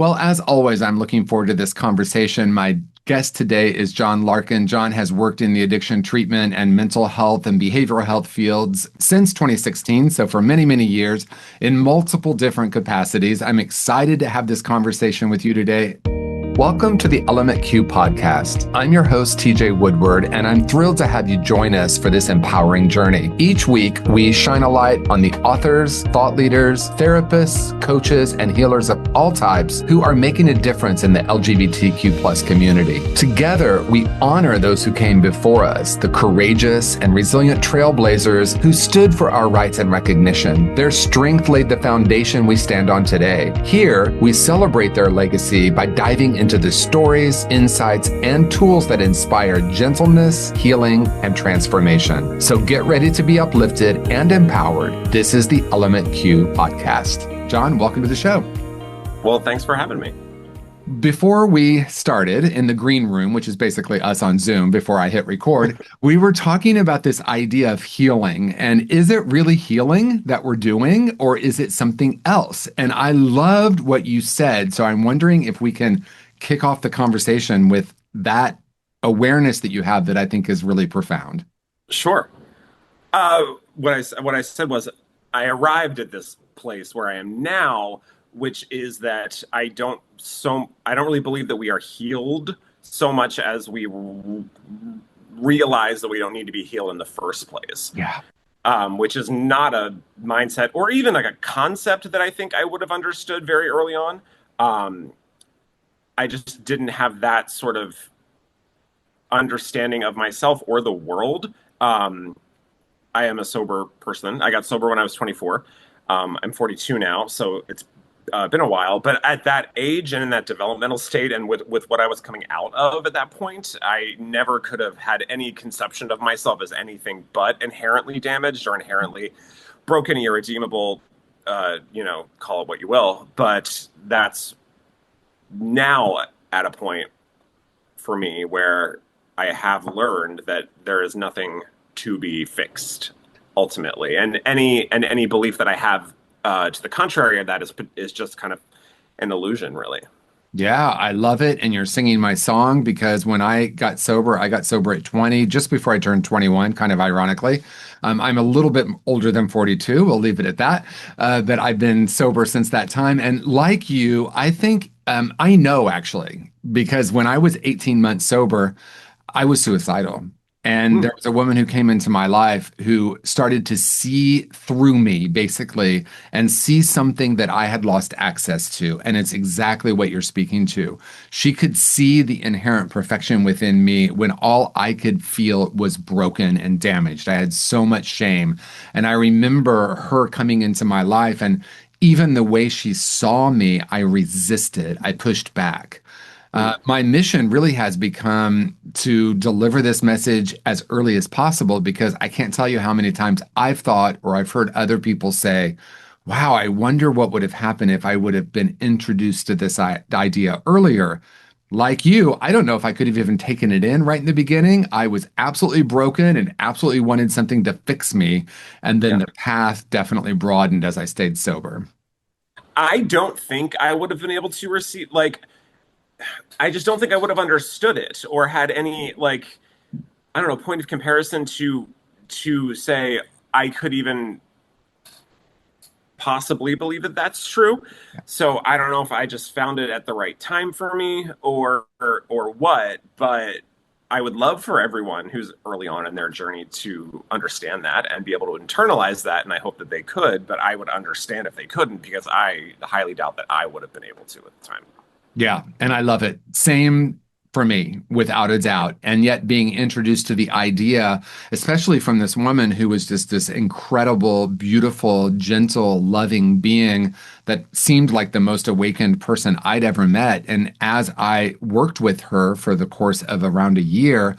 Well, as always, I'm looking forward to this conversation. My guest today is Jon Larkin. Jon has worked in the addiction treatment and mental health and behavioral health fields since 2016, so for many, many years in multiple different capacities. I'm excited to have this conversation with you today. Welcome to the Element Q podcast. I'm your host, TJ Woodward, and I'm thrilled to have you join us for this empowering journey. Each week, we shine a light on the authors, thought leaders, therapists, coaches, and healers of all types who are making a difference in the LGBTQ plus community. Together, we honor those who came before us, the courageous and resilient trailblazers who stood for our rights and recognition. Their strength laid the foundation we stand on today. Here, we celebrate their legacy by diving into the stories, insights, and tools that inspire gentleness, healing, and transformation. So get ready to be uplifted and empowered. This is the Element Q podcast. Jon, welcome to the show. Well, thanks for having me. Before we started in the green room, which is basically us on Zoom before I hit record, we were talking about this idea of healing. And is it really healing that we're doing, or is it something else? And I loved what you said. So I'm wondering if we can kick off the conversation with that awareness that you have that I think is really profound. Sure. What I said was I arrived at this place where I am now, which is that I don't really believe that we are healed so much as we realize that we don't need to be healed in the first place. Yeah. Which is not a mindset or even like a concept that I think I would have understood very early on. I just didn't have that sort of understanding of myself or the world. I am a sober person. I got sober when I was 24. I'm 42 now, so it's been a while. But at that age and in that developmental state and with what I was coming out of at that point, I never could have had any conception of myself as anything but inherently damaged or inherently broken, irredeemable, call it what you will. But that's now at a point for me where I have learned that there is nothing to be fixed ultimately. And any belief that I have to the contrary of that is just kind of an illusion, really. Yeah, I love it. And you're singing my song because when I got sober at 20, just before I turned 21, kind of ironically. I'm a little bit older than 42. We'll leave it at that. But I've been sober since that time. And like you, I think I know actually, because when I was 18 months sober, I was suicidal. And there was a woman who came into my life who started to see through me, basically, and see something that I had lost access to. And it's exactly what you're speaking to. She could see the inherent perfection within me when all I could feel was broken and damaged. I had so much shame. And I remember her coming into my life, and even the way she saw me, I resisted. I pushed back. My mission really has become to deliver this message as early as possible, because I can't tell you how many times I've thought or I've heard other people say, wow, I wonder what would have happened if I would have been introduced to this idea earlier. Like you, I don't know if I could have even taken it in right in the beginning. I was absolutely broken and absolutely wanted something to fix me. And then the path definitely broadened as I stayed sober. I don't think I would have been able to receive, I just don't think I would have understood it or had any, point of comparison to say I could even possibly believe that that's true. Yeah. So I don't know if I just found it at the right time for me or what, but I would love for everyone who's early on in their journey to understand that and be able to internalize that. And I hope that they could, but I would understand if they couldn't, because I highly doubt that I would have been able to at the time. Yeah, and I love it. Same for me, without a doubt. And yet being introduced to the idea, especially from this woman who was just this incredible, beautiful, gentle, loving being that seemed like the most awakened person I'd ever met. And as I worked with her for the course of around a year,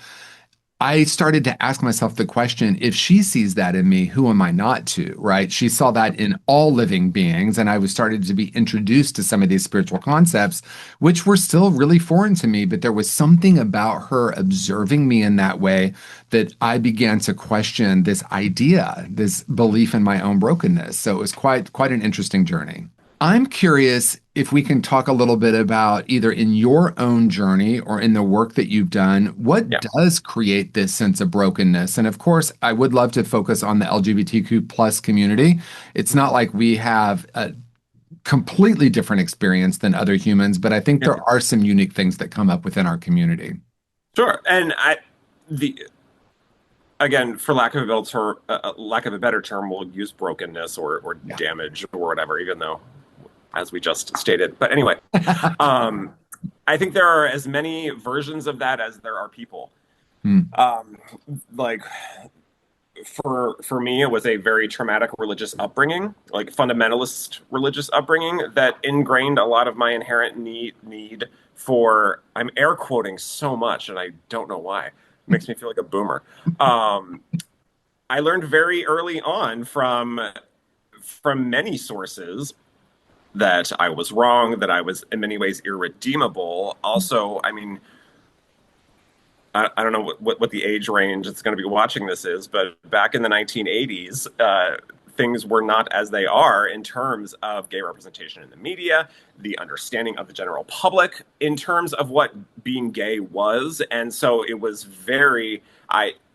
I started to ask myself the question, if she sees that in me, who am I not to, right? She saw that in all living beings, and I was started to be introduced to some of these spiritual concepts, which were still really foreign to me, but there was something about her observing me in that way that I began to question this idea, this belief in my own brokenness. So it was quite an interesting journey. I'm curious if we can talk a little bit about either in your own journey or in the work that you've done, what Yeah. does create this sense of brokenness? And of course, I would love to focus on the LGBTQ plus community. It's not like we have a completely different experience than other humans, but I think Yeah. there are some unique things that come up within our community. Sure. And the again, for lack of a better term, we'll use brokenness or Yeah. damage or whatever, even though, as we just stated. But anyway, um, I think there are as many versions of that as there are people. Hmm. Um, like for me, it was a very traumatic religious upbringing, like fundamentalist religious upbringing, that ingrained a lot of my inherent need for. I'm air quoting so much, and I don't know why. It makes me feel like a boomer. Um, I learned very early on from many sources that I was wrong, that I was in many ways irredeemable. Also, I mean, I don't know what the age range that's going to be watching this is, but back in the 1980s, things were not as they are in terms of gay representation in the media, the understanding of the general public in terms of what being gay was. And so it was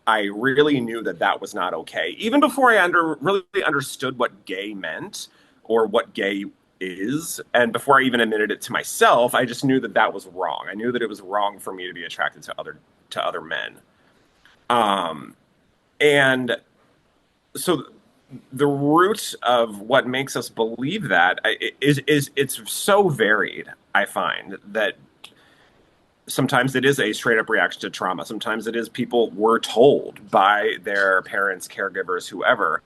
I really knew that that was not okay. Even before I really understood what gay meant or what gay is, and before I even admitted it to myself, I just knew that that was wrong. I knew that it was wrong for me to be attracted to other men. Um, and so the root of what makes us believe that is it's so varied. I find that sometimes it is a straight up reaction to trauma. Sometimes it is people were told by their parents, caregivers, whoever,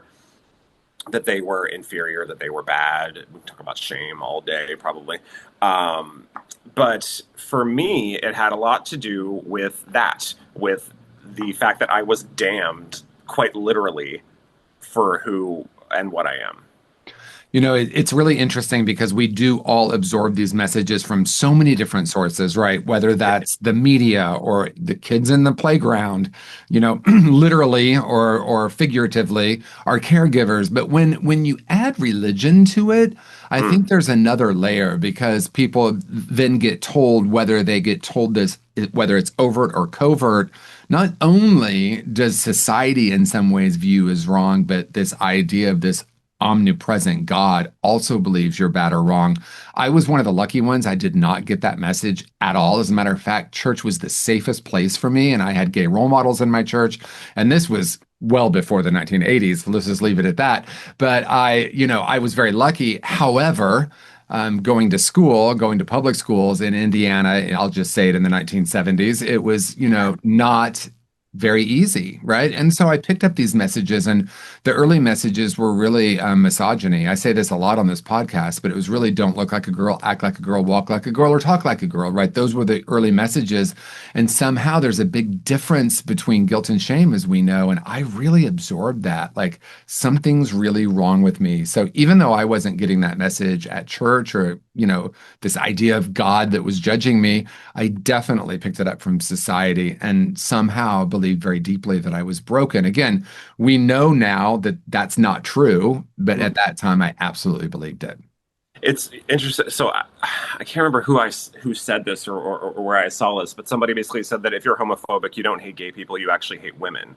that they were inferior, that they were bad. We talk about shame all day, probably. Um, but for me, it had a lot to do with that, with the fact that I was damned quite literally for who and what I am. It's really interesting because we do all absorb these messages from so many different sources, right? Whether that's the media or the kids in the playground, literally or figuratively, our caregivers. But when you add religion to it, I think Mm, there's another layer because people then get told whether they get told this, whether it's overt or covert. Not only does society in some ways view as wrong, but this idea of this omnipresent God also believes you're bad or wrong. I was one of the lucky ones. I did not get that message at all. As a matter of fact, church was the safest place for me, and I had gay role models in my church. And this was well before the 1980s. Let's just leave it at that. But I was very lucky. However, going to school, going to public schools in Indiana, I'll just say it in the 1970s, it was, not very easy, right? And so I picked up these messages, and the early messages were really misogyny. I say this a lot on this podcast, but it was really don't look like a girl, act like a girl, walk like a girl, or talk like a girl, right? Those were the early messages. And somehow there's a big difference between guilt and shame, as we know. And I really absorbed that. Like something's really wrong with me. So even though I wasn't getting that message at church or, this idea of God that was judging me, I definitely picked it up from society and somehow believed very deeply that I was broken. Again, we know now that that's not true, but mm. at that time, I absolutely believed it. It's interesting. So I can't remember who said this or where I saw this, but somebody basically said that if you're homophobic, you don't hate gay people, you actually hate women,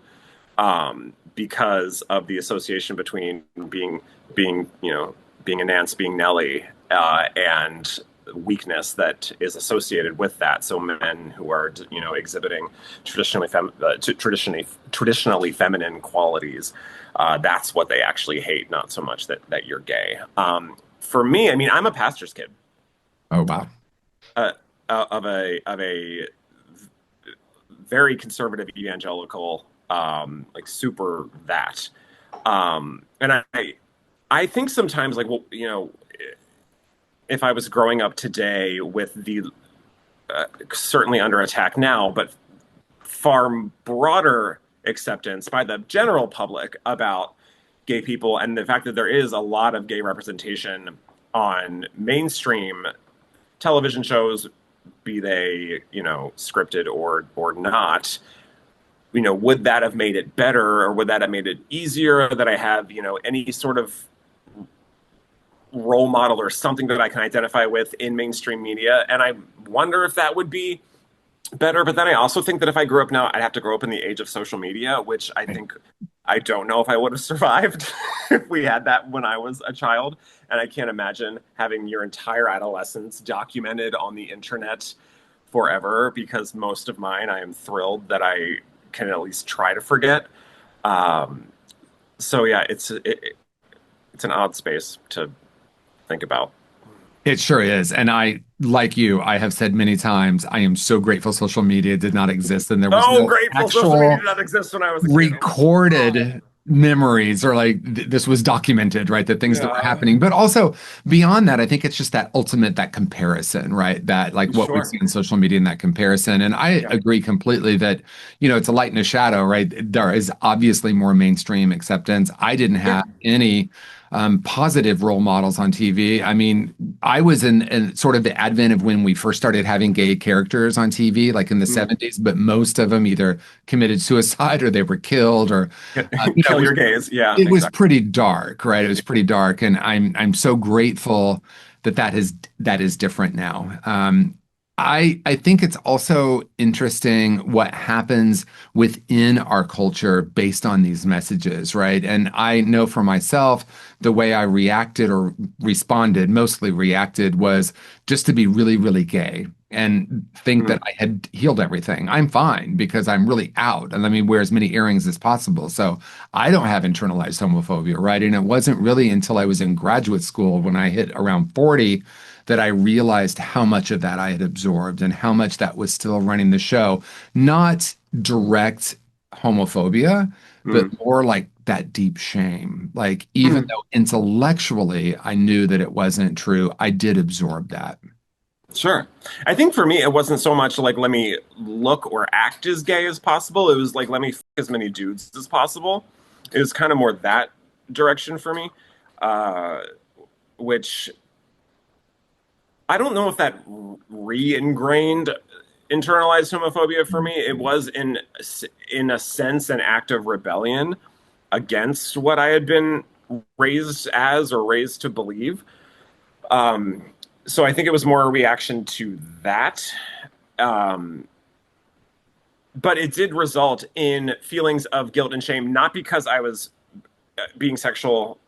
because of the association between being a Nance, being Nelly, and weakness that is associated with that. So men who are exhibiting traditionally feminine qualities, that's what they actually hate, not so much that you're gay. For me, I mean, I'm a pastor's kid, Oh, wow. uh, of a very conservative evangelical, like super that. And I think sometimes, like, well, if I was growing up today with the certainly under attack now, but far broader acceptance by the general public about gay people and the fact that there is a lot of gay representation on mainstream television shows, be they scripted or not. Would that have made it better, or would that have made it easier that I have any sort of role model or something that I can identify with in mainstream media. And I wonder if that would be better. But then I also think that if I grew up now, I'd have to grow up in the age of social media, which I think I don't know if I would have survived if we had that when I was a child. And I can't imagine having your entire adolescence documented on the internet forever, because most of mine I am thrilled that I can at least try to forget. Um, so yeah, it's an odd space to think about. It sure is. And I, like you, I have said many times, I am so grateful social media did not exist and there was Oh, no grateful social media actual did not exist when I was a kid. Oh my God. recorded memories or like this was documented, right? The things that were Yeah, happening. But also beyond that, I think it's just that ultimate, that comparison, right? That like what we sure. see in social media and that comparison. And I Yeah. agree completely that, it's a light and a shadow, right? There is obviously more mainstream acceptance. I didn't Yeah. have any positive role models on TV. I mean, I was in sort of the advent of when we first started having gay characters on TV, like in the Mm. 70s, but most of them either committed suicide or they were killed or, it Kill was your gaze. Yeah, it was exactly. pretty dark, right? It was pretty dark, and I'm so grateful that that is different now. I think it's also interesting what happens within our culture based on these messages, right? And I know for myself, the way I reacted or responded, mostly reacted, was just to be really, really gay and think that Mm. I had healed everything. I'm fine because I'm really out and let me wear as many earrings as possible. So I don't have internalized homophobia, right? And it wasn't really until I was in graduate school when I hit around 40 that I realized how much of that I had absorbed and how much that was still running the show. Not direct homophobia, but Mm. more like that deep shame. Like, even Mm. though intellectually I knew that it wasn't true, I did absorb that. Sure. I think for me, it wasn't so much like let me look or act as gay as possible. It was like let me f as many dudes as possible. It was kind of more that direction for me, uh, which I don't know if that re-ingrained internalized homophobia for me. It was in a sense an act of rebellion against what I had been raised as or raised to believe. Um, so I think it was more a reaction to that. Um, but it did result in feelings of guilt and shame, not because I was being sexual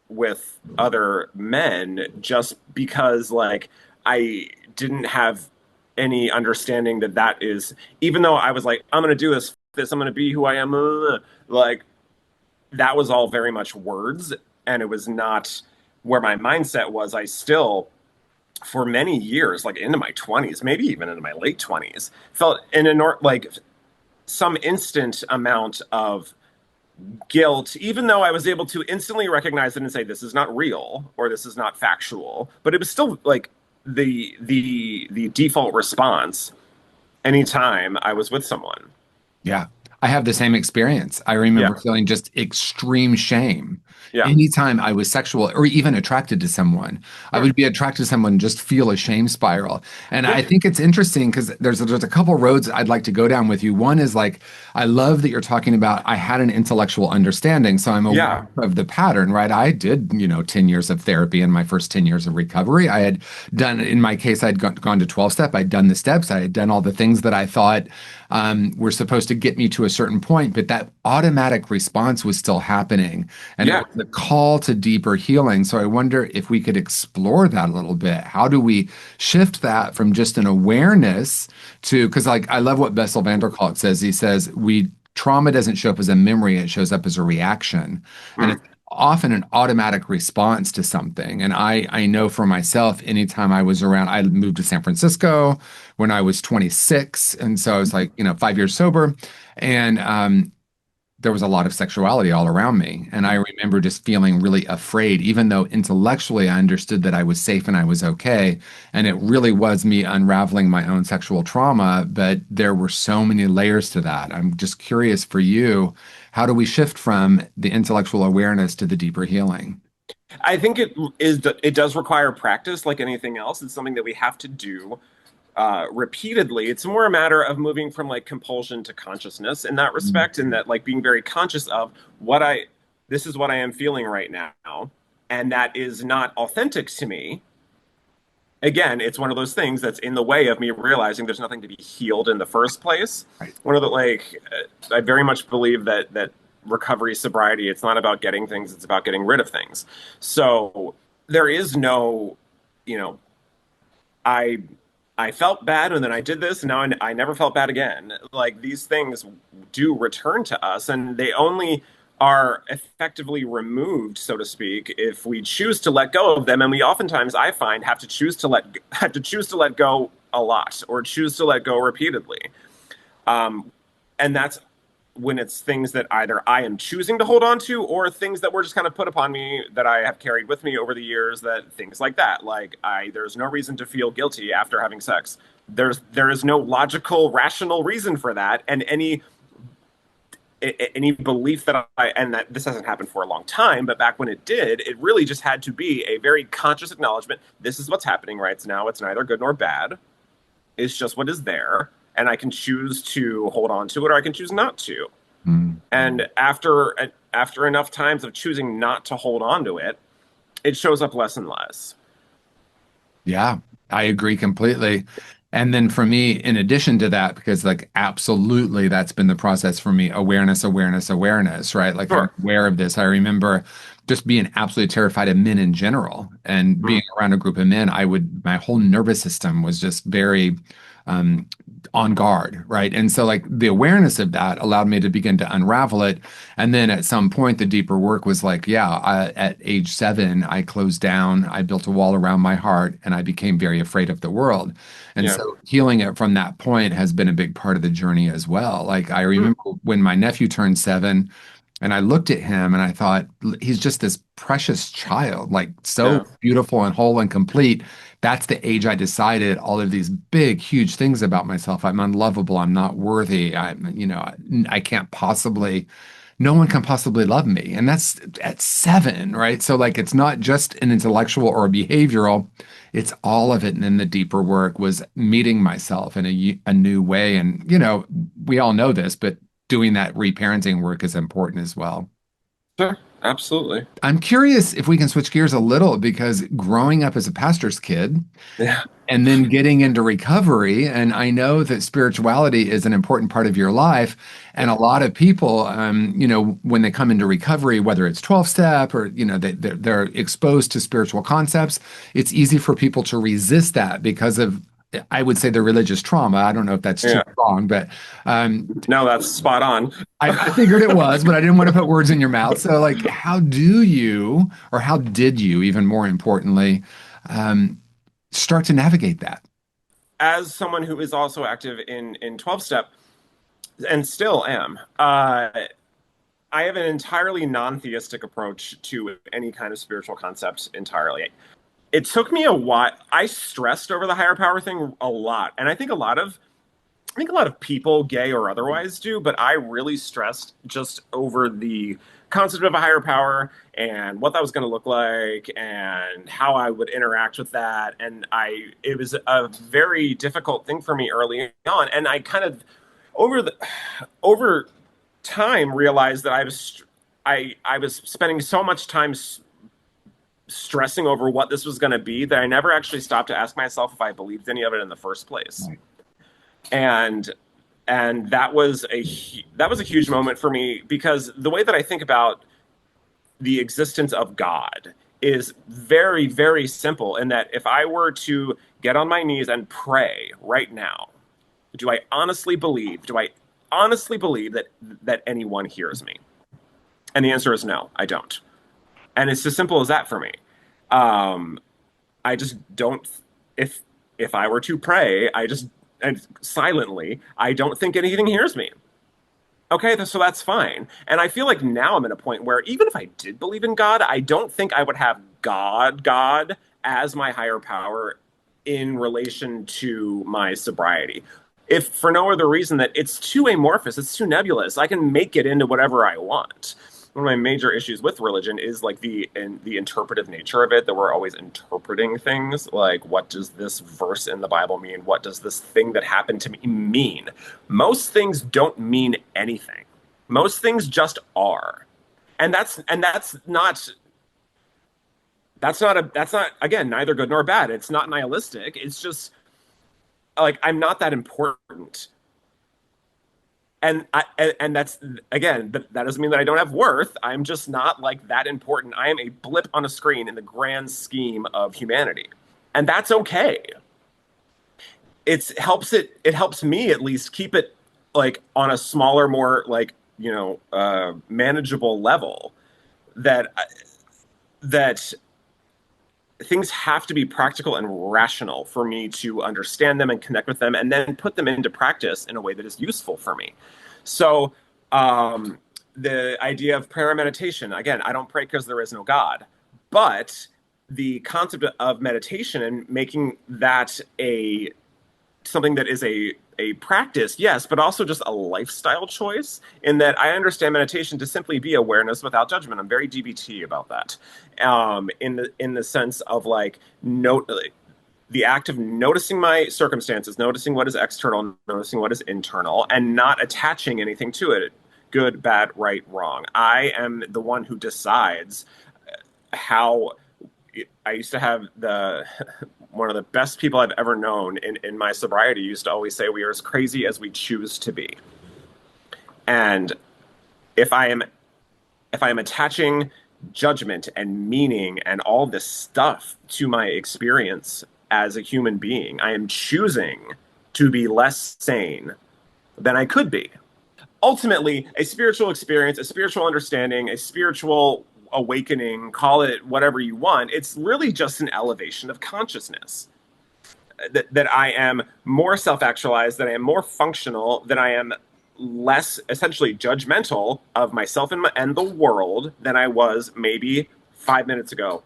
with other men, just because like I didn't have any understanding that that is, even though I was like, I'm going to do this, I'm going to be who I am, like that was all very much words, and it was not where my mindset was. I still, for many years, like into my 20s, maybe even into my late 20s, felt an enormous, like some instant amount of guilt, even though I was able to instantly recognize it and say, this is not real or this is not factual. But it was still like the default response anytime I was with someone. Yeah, I have the same experience. I Yeah. remember feeling just extreme shame Yeah. anytime I was sexual or even attracted to someone. I Sure. would be attracted to someone, and just feel a shame spiral. And Yeah. I think it's interesting because there's a couple roads I'd like to go down with you. One is like I love that you're talking about I had an intellectual understanding, so I'm aware Yeah. of the pattern, right? I did, 10 years of therapy in my first 10 years of recovery. I had done, in my case, I'd gone to 12 step. I'd done the steps. I had done all the things that I thought were supposed to get me to a certain point, but that automatic response was still happening. And it Yeah. was the call to deeper healing. So I wonder if we could explore that a little bit. How do we shift that from just an awareness to, because like I love what Bessel van der Kolk says. He says, trauma doesn't show up as a memory, it shows up as a reaction. And Mm. it's often an automatic response to something. And I know for myself, anytime I was around, I moved to San Francisco when I was 26. And so I was like, 5 years sober. And there was a lot of sexuality all around me. And I remember just feeling really afraid, even though intellectually I understood that I was safe and I was okay. And it really was me unraveling my own sexual trauma. But there were so many layers to that. I'm just curious for you, how do we shift from the intellectual awareness to the deeper healing? I think it does require practice like anything else. It's something that we have to do repeatedly. It's more a matter of moving from like compulsion to consciousness in that respect, and that like being very conscious of what I this is what I am feeling right now. and that is not authentic to me, again, it's one of those things that's in the way of me realizing there's nothing to be healed in the first place. Right. One of the I very much believe that recovery, sobriety, it's not about getting things, it's about getting rid of things. So there is no, you know, I I felt bad and then I did this and now I never felt bad again. Like these things do return to us and they only are effectively removed, so to speak, if we choose to let go of them. And we oftentimes, I find, have to choose to let go a lot or choose to let go repeatedly. Um, and that's when it's things that either I am choosing to hold on to or things that were just kind of put upon me that I have carried with me over the years, that things like that. Like there's no reason to feel guilty after having sex. There is no logical, rational reason for that. And any belief that and that this hasn't happened for a long time, but back when it did, it really just had to be a very conscious acknowledgement. This is what's happening right now. It's neither good nor bad. It's just what is there. And I can choose to hold on to it or I can choose not to. Mm. And after enough times of choosing not to hold on to it, it shows up less and less. Yeah, I agree completely. And then for me, in addition to that, because like absolutely that's been the process for me, awareness, awareness, awareness, right? Like I'm Sure. aware of this. I remember just being absolutely terrified of men in general and being Mm, around a group of men, my whole nervous system was just very um on guard, right? And so like the awareness of that allowed me to begin to unravel it. And then at some point, the deeper work was like, yeah, at age 7, I closed down, I built a wall around my heart, and I became very afraid of the world. And yeah. so healing it from that point has been a big part of the journey as well. Like I Mm, remember when my nephew turned 7, and I looked at him and I thought, he's just this precious child, like so yeah. beautiful and whole and complete. That's the age I decided all of these big, huge things about myself. I'm unlovable. I'm not worthy. I can't possibly, no one can possibly love me. And that's at 7, right? So, like, it's not just an intellectual or a behavioral, it's all of it. And then the deeper work was meeting myself in a new way. And, we all know this, but doing that reparenting work is important as well. Sure. Absolutely. I'm curious if we can switch gears a little because growing up as a pastor's kid, Yeah. and then getting into recovery. And I know that spirituality is an important part of your life. And a lot of people, when they come into recovery, whether it's 12 step or, they're exposed to spiritual concepts, it's easy for people to resist that because of, I would say, the religious trauma. I don't know if that's too Yeah. strong, but um, No, that's spot on. I figured it was, but I didn't want to put words in your mouth. So, like, how do you, or how did you, even more importantly, um, start to navigate that? As someone who is also active in 12 step and still am, I have an entirely non-theistic approach to any kind of spiritual concept entirely. It took me a while. I stressed over the higher power thing a lot, and I think a lot of people, gay or otherwise, do, but I really stressed just over the concept of a higher power and what that was going to look like and how I would interact with that. And it was a very difficult thing for me early on. And I kind of over the over time realized that I was spending so much time stressing over what this was going to be that I never actually stopped to ask myself if I believed any of it in the first place. Right. And that was a huge moment for me because the way that I think about the existence of God is very, very simple in that if I were to get on my knees and pray right now, do I honestly believe that anyone hears me? And the answer is no, I don't. And it's as simple as that for me. Um, I just don't. If if I were to pray, and silently, I don't think anything hears me. Okay, so that's fine. And I feel like now I'm at a point where even if I did believe in God, I don't think I would have God as my higher power in relation to my sobriety. If for no other reason that it's too amorphous, it's too nebulous. I can make it into whatever I want. One of my major issues with religion is like the interpretive nature of it, that we're always interpreting things like, what does this verse in the Bible mean? What does this thing that happened to me mean? Most things don't mean anything. Most things just are. And that's not that's not, again, neither good nor bad. It's not nihilistic. It's just like I'm not that important. And that's, again, that doesn't mean that I don't have worth. I'm just not like that important. I am a blip on a screen in the grand scheme of humanity. And that's okay. It helps me at least keep it like on a smaller, more like, manageable level, that that things have to be practical and rational for me to understand them and connect with them and then put them into practice in a way that is useful for me. So, the idea of prayer and meditation, again, I don't pray because there is no God, but the concept of meditation and making that a something that is a practice, yes, but also just a lifestyle choice. In that, I understand meditation to simply be awareness without judgment. I'm very DBT about that, in the sense of like note the act of noticing my circumstances, noticing what is external, noticing what is internal, and not attaching anything to it. Good, bad, right, wrong. I am the one who decides how. I used to have the one of the best people I've ever known in my sobriety used to always say we are as crazy as we choose to be. And if I am if I am attaching judgment and meaning and all this stuff to my experience as a human being, I am choosing to be less sane than I could be. Ultimately, a spiritual experience, a spiritual understanding, a spiritual awakening, call it whatever you want, it's really just an elevation of consciousness. That I am more self actualized, that I am more functional, that I am less essentially judgmental of myself and the world than I was maybe 5 minutes ago,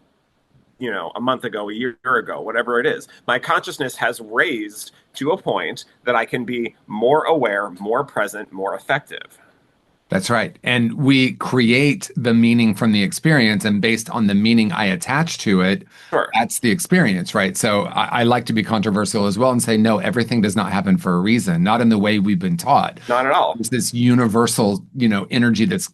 a month ago, a year ago, whatever it is. My consciousness has raised to a point that I can be more aware, more present, more effective. That's right. And we create the meaning from the experience, and based on the meaning I attach to it, Sure. that's the experience, right? So I like to be controversial as well and say, no, everything does not happen for a reason, not in the way we've been taught. Not at all. There's this universal, energy that's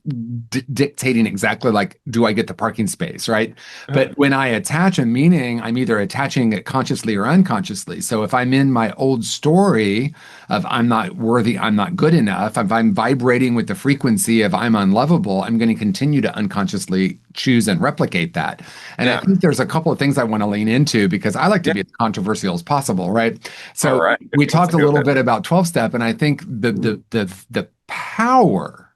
dictating exactly like, do I get the parking space, right? But when I attach a meaning, I'm either attaching it consciously or unconsciously. So if I'm in my old story of I'm not worthy, I'm not good enough, if I'm vibrating with the frequency of I'm unlovable, I'm going to continue to unconsciously choose and replicate that. And I Yeah. think there's a couple of things I want to lean into because I like to Yeah. be as controversial as possible, right? All So right. we Let's talked a do little it. bit about 12 step, and I think the power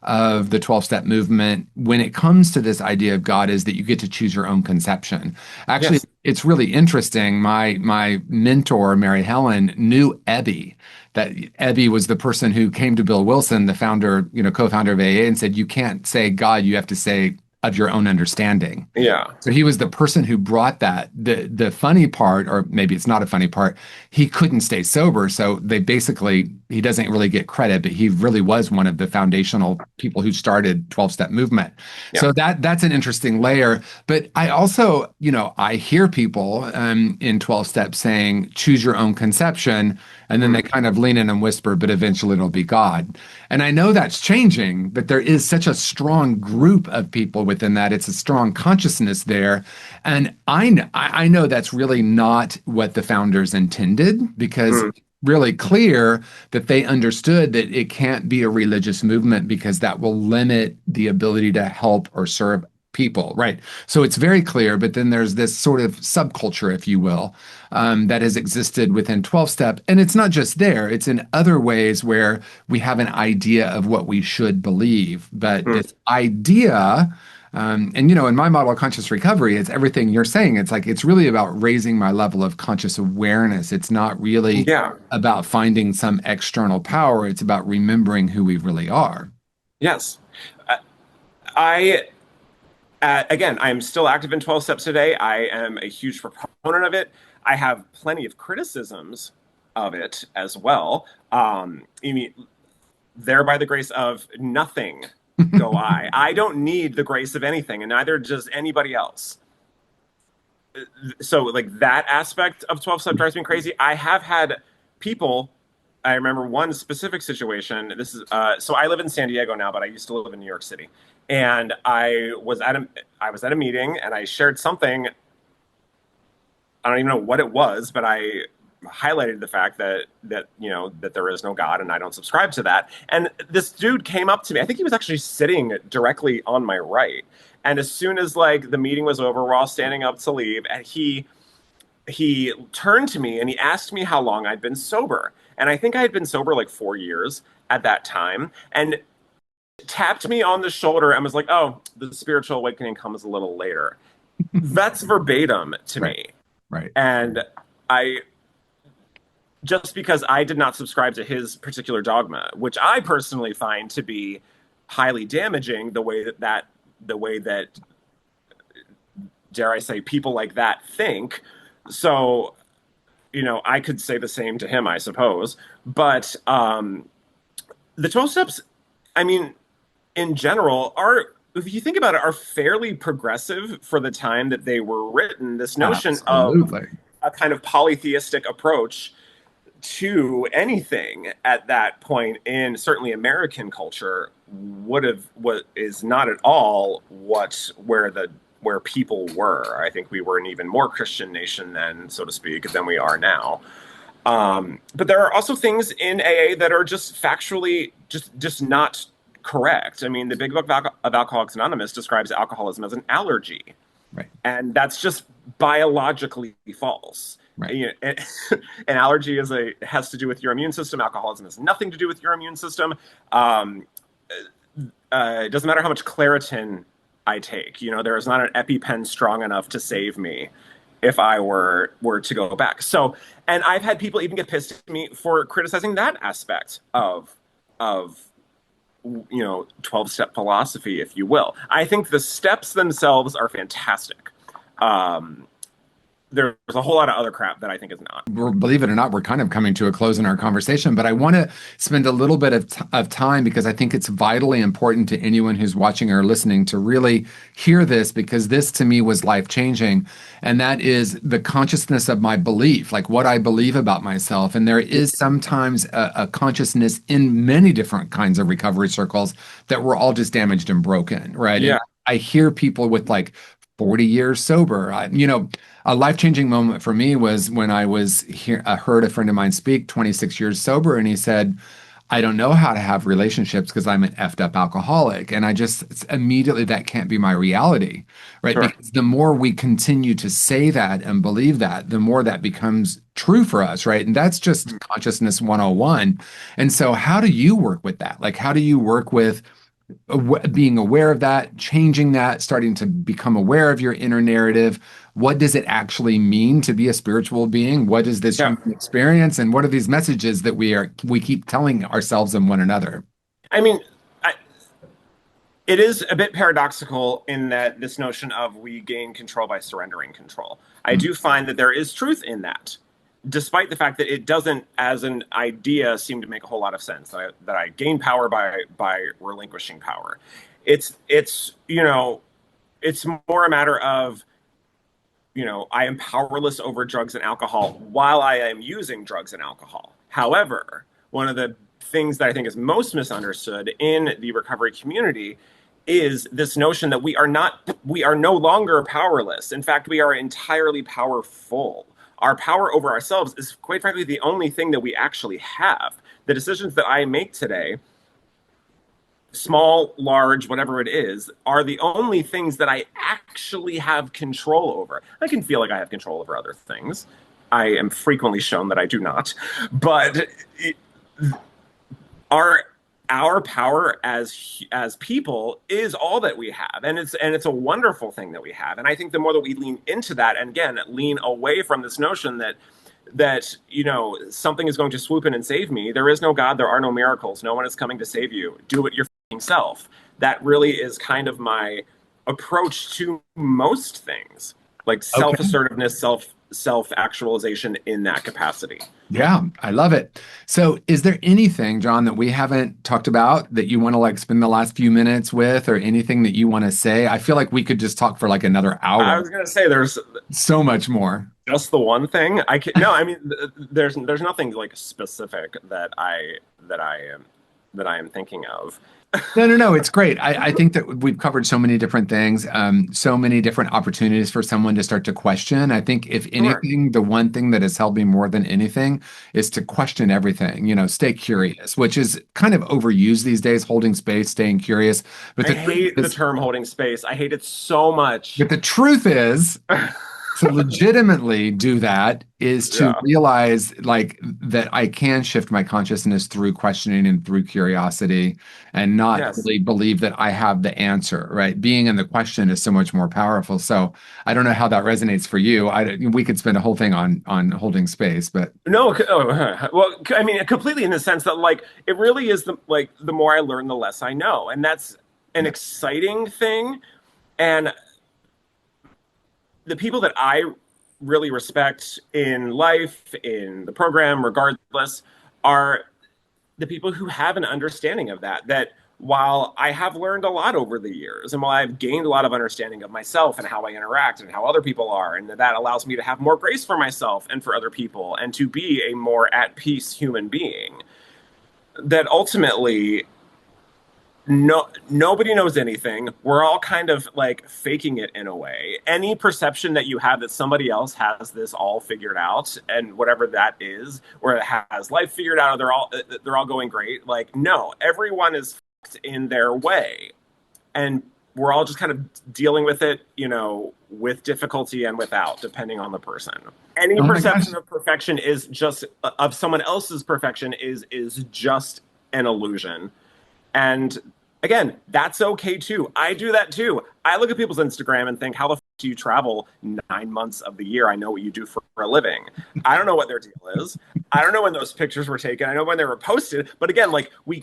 of the 12 step movement when it comes to this idea of God is that you get to choose your own conception. Actually, Yes. it's really interesting. My mentor, Mary Helen, knew Ebby. That Ebby was the person who came to Bill Wilson, the founder, co-founder of AA, and said, you can't say God, you have to say of your own understanding. Yeah. So he was the person who brought that. The funny part, or maybe it's not a funny part, he couldn't stay sober. So he doesn't really get credit, but he really was one of the foundational people who started 12-step movement. Yeah. So that's an interesting layer. But I also, I hear people in 12 step saying, choose your own conception. And then they Mm. kind of lean in and whisper, but eventually it'll be God. And I know that's changing, but there is such a strong group of people within that. It's a strong consciousness there. And I know that's really not what the founders intended because Mm. it's really clear that they understood that it can't be a religious movement because that will limit the ability to help or serve people, right? So it's very clear, but then there's this sort of subculture, if you will, that has existed within 12 step. And it's not just there, it's in other ways where we have an idea of what we should believe. But Mm. this idea, and in my model of conscious recovery, it's everything you're saying. It's like it's really about raising my level of conscious awareness. It's not really Yeah. about finding some external power. It's about remembering who we really are. Yes. Uh, I again, I am still active in 12 steps today. I am a huge proponent of it. I have plenty of criticisms of it as well. I mean, there by the grace of nothing go I. I don't need the grace of anything, and neither does anybody else. So, like that aspect of 12 step drives me crazy. I have had people I remember one specific situation. This is so I live in San Diego now, but I used to live in New York City. And I was at a meeting and I shared something. I don't even know what it was, but I highlighted the fact that that there is no God and I don't subscribe to that. And this dude came up to me. I think he was actually sitting directly on my right. And as soon as like the meeting was over, we're all standing up to leave, and he turned to me and he asked me how long I'd been sober. And I think I had been sober like 4 years at that time. And tapped me on the shoulder and was like, "Oh, the spiritual awakening comes a little later." That's verbatim to Right. me. Right. And I just because I did not subscribe to his particular dogma, which I personally find to be highly damaging, the way that dare I say people like that think. So, I could say the same to him, I suppose. But the 12 steps, I mean, in general, are, if you think about it, are fairly progressive for the time that they were written. This notion of Absolutely. a kind of polytheistic approach to anything at that point in certainly American culture what is not at all where people were. I think we were an even more Christian nation then, so to speak, than we are now. But there are also things in AA that are just factually just not correct. I mean, the Big Book of Alcoholics Anonymous describes alcoholism as an allergy, Right. and that's just biologically false. Right. An allergy has to do with your immune system. Alcoholism has nothing to do with your immune system. It doesn't matter how much Claritin I take. There is not an EpiPen strong enough to save me if I were to go back. So, and I've had people even get pissed at me for criticizing that aspect of 12-step philosophy, if you will. I think the steps themselves are fantastic. There's a whole lot of other crap that I think is not. Believe it or not, we're kind of coming to a close in our conversation, but I want to spend a little bit of time because I think it's vitally important to anyone who's watching or listening to really hear this, because this to me was life changing. And that is the consciousness of my belief, like what I believe about myself. And there is sometimes a consciousness in many different kinds of recovery circles that we're all just damaged and broken, right? And Yeah. I hear people with like 40 years sober. A life-changing moment for me was when I was here, I heard a friend of mine speak, 26 years sober, and he said, I don't know how to have relationships because I'm an effed up alcoholic. And I just immediately, that can't be my reality, right? Sure. Because the more we continue to say that and believe that, the more that becomes true for us, right? And that's just consciousness 101. And so how do you work with that? Like, how do you work with being aware of that, changing that, starting to become aware of your inner narrative? What does it actually mean to be a spiritual being? What is this Yeah. human experience? And what are these messages that we keep telling ourselves and one another? I mean, I, it is a bit paradoxical in that this notion of we gain control by surrendering control. I Mm. do find that there is truth in that, despite the fact that it doesn't, as an idea, seem to make a whole lot of sense. That I gain power by relinquishing power. It's it's more a matter of I am powerless over drugs and alcohol while I am using drugs and alcohol. However, one of the things that I think is most misunderstood in the recovery community is this notion that we are no longer powerless. In fact, we are entirely powerful. Our power over ourselves is, quite frankly, the only thing that we actually have. The decisions that I make today, small, large, whatever it is, are the only things that I actually have control over. I can feel like I have control over other things. I am frequently shown that I do not. But our our power as people is all that we have, and it's a wonderful thing that we have. And I think the more that we lean into that, and again lean away from this notion that something is going to swoop in and save me. There is no God, there are no miracles, no one is coming to save you. Do it your self. That really is kind of my approach to most things, like Okay. self-assertiveness, self-actualization in that capacity. Yeah, I love it. So, is there anything, John, that we haven't talked about that you want to like spend the last few minutes with, or anything that you want to say? I feel like we could just talk for like another I hour. was going to say there's So much more. just the one thing. I can no, I mean, there's nothing like specific that I am thinking of. No, no, no. It's great. I think that we've covered so many different things, so many different opportunities for someone to start to question. I think, if Sure. anything, the one thing that has helped me more than anything is to question everything, stay curious, which is kind of overused these days, holding space, staying curious. But I the truth hate the is, term holding space. I hate it so much. but the truth is, to legitimately do that is to Yeah. realize like that I can shift my consciousness through questioning and through curiosity and not Yes. really believe that I have the answer, right? Being in the question is so much more powerful. So I don't know how that resonates for you. We could spend a whole thing on holding space, but No, well, I mean, completely in the sense that like it really is the more I learn, the less I know, and that's an yeah. exciting thing. And the people that I really respect in life, in the program, regardless, are the people who have an understanding of that. That while I have learned a lot over the years, and while I've gained a lot of understanding of myself and how I interact and how other people are, and that allows me to have more grace for myself and for other people, and to be a more at peace human being, that ultimately nobody knows anything. We're all kind of like faking it in a way. Any perception that you have that somebody else has this all figured out, and whatever that is, or it has life figured out, or they're all going great, like, no, everyone is fucked in their way, and we're all just kind of dealing with it, with difficulty and without, depending on the person. Any Oh my gosh. perception of perfection is just of someone else's perfection is just an illusion. And again, that's okay too. I do that too. I look at people's Instagram and think, how the do you travel 9 months of the year? I know what you do for a living. I don't know what their deal is. I don't know when those pictures were taken. I know when they were posted. But again, like we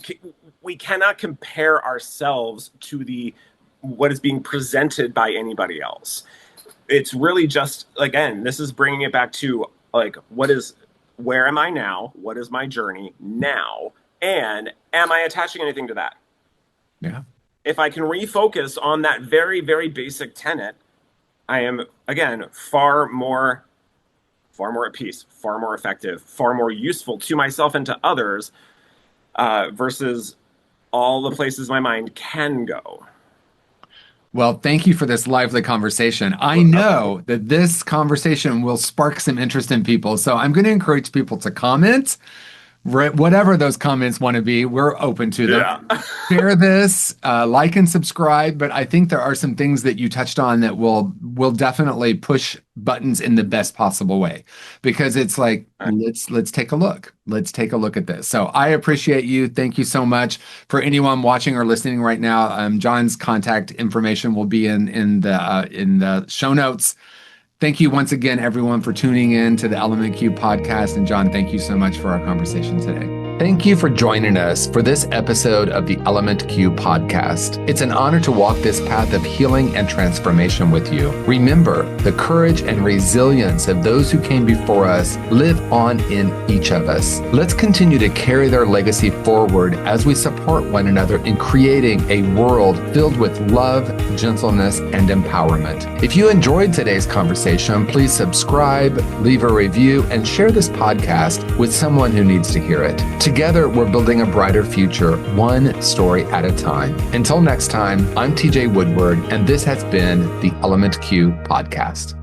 cannot compare ourselves to the what is being presented by anybody else. It's really just, again, this is bringing it back to like where am I now? What is my journey now? And am I attaching anything to that? Yeah. If I can refocus on that very, very basic tenet, I am, again, far more at peace, far more effective, far more useful to myself and to others, versus all the places my mind can go. Well, thank you for this lively conversation. I know that this conversation will spark some interest in people. So I'm going to encourage people to comment. Whatever those comments want to be, we're open to them. Yeah. Share this, like and subscribe. But I think there are some things that you touched on that will definitely push buttons in the best possible way, because it's like let's take a look. Let's take a look at this. So I appreciate you. Thank you so much. For anyone watching or listening right now, Jon's contact information will be in the show notes. Thank you once again, everyone, for tuning in to the Element Q podcast. And Jon, thank you so much for our conversation today. Thank you for joining us for this episode of the Element Q podcast. It's an honor to walk this path of healing and transformation with you. Remember, the courage and resilience of those who came before us live on in each of us. Let's continue to carry their legacy forward as we support one another in creating a world filled with love, gentleness, and empowerment. If you enjoyed today's conversation, please subscribe, leave a review, and share this podcast with someone who needs to hear it. Together, we're building a brighter future, one story at a time. Until next time, I'm TJ Woodward, and this has been the Element Q podcast.